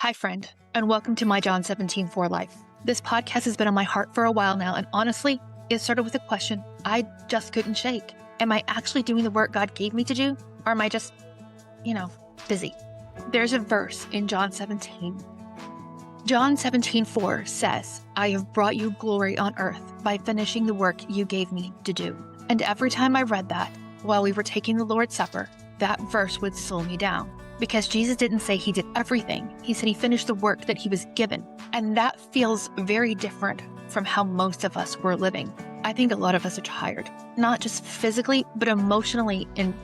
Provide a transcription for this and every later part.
Hi, friend, and welcome to my John 17:4 life. This podcast has been on my heart for a while now, and honestly, it started with a question I just couldn't shake. Am I actually doing the work God gave me to do, or am I just, busy? There's a verse in John 17. John 17:4 says, I have brought you glory on earth by finishing the work you gave me to do. And every time I read that, while we were taking the Lord's Supper, that verse would slow me down. Because Jesus didn't say he did everything. He said he finished the work that he was given. And that feels very different from how most of us were living. I think a lot of us are tired, not just physically, but emotionally and,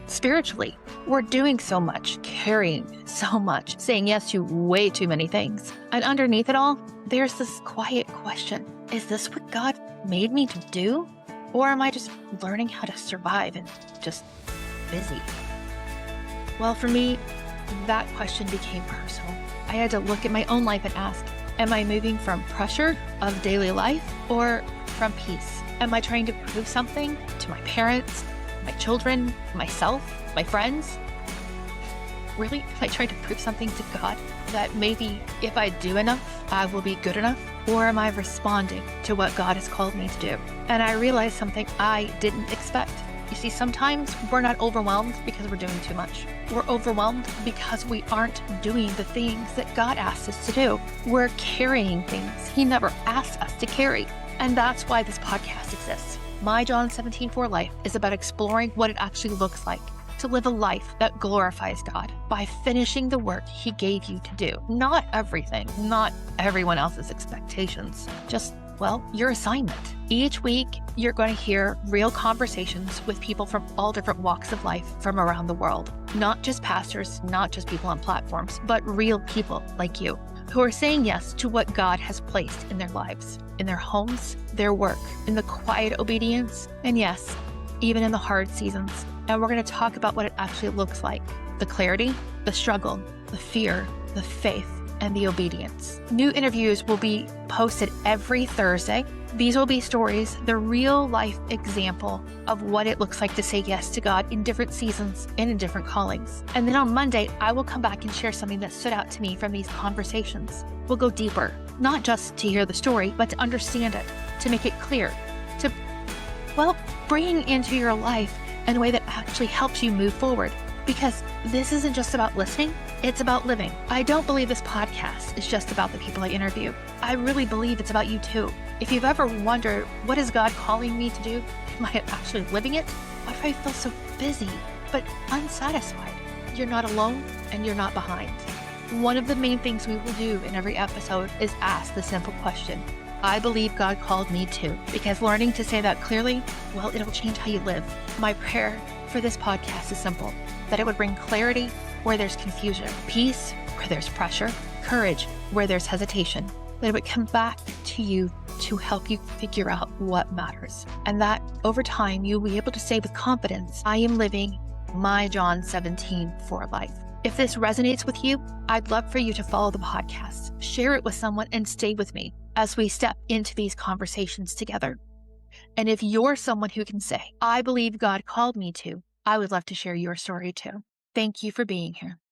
spiritually. We're doing so much, carrying so much, saying yes to way too many things. And underneath it all, there's this quiet question. Is this what God made me to do? Or am I just learning how to survive and just busy? Well, for me, that question became personal. I had to look at my own life and ask, am I moving from pressure of daily life or from peace? Am I trying to prove something to my parents, my children, myself, my friends? Really? Am I trying to prove something to God that maybe if I do enough, I will be good enough? Or am I responding to what God has called me to do? And I realized something I didn't expect. You see, sometimes we're not overwhelmed because we're doing too much. We're overwhelmed because we aren't doing the things that God asked us to do. We're carrying things He never asked us to carry. And that's why this podcast exists. My John 17:4 life is about exploring what it actually looks like to live a life that glorifies God by finishing the work He gave you to do. Not everything, not everyone else's expectations, just your assignment. Each week, you're going to hear real conversations with people from all different walks of life from around the world. Not just pastors, not just people on platforms, but real people like you who are saying yes to what God has placed in their lives, in their homes, their work, in the quiet obedience, and yes, even in the hard seasons. And we're going to talk about what it actually looks like, the clarity, the struggle, the fear, the faith, and the obedience. New interviews will be posted every Thursday. These will be stories, the real life example of what it looks like to say yes to God in different seasons and in different callings. And then on Monday, I will come back and share something that stood out to me from these conversations. We'll go deeper, not just to hear the story, but to understand it, to make it clear, to, bring into your life in a way that actually helps you move forward. Because this isn't just about listening, it's about living. I don't believe this podcast is just about the people I interview. I really believe it's about you too. If you've ever wondered, what is God calling me to do? Am I actually living it? Why do I feel so busy, but unsatisfied? You're not alone and you're not behind. One of the main things we will do in every episode is ask the simple question, I believe God called me to, because learning to say that clearly, it'll change how you live. My prayer for this podcast is simple, that it would bring clarity where there's confusion, peace where there's pressure, courage where there's hesitation, that it would come back to you to help you figure out what matters. And that over time, you'll be able to say with confidence, I am living my John 17:4 life. If this resonates with you, I'd love for you to follow the podcast, share it with someone, and stay with me as we step into these conversations together. And if you're someone who can say, I believe God called me to, I would love to share your story too. Thank you for being here.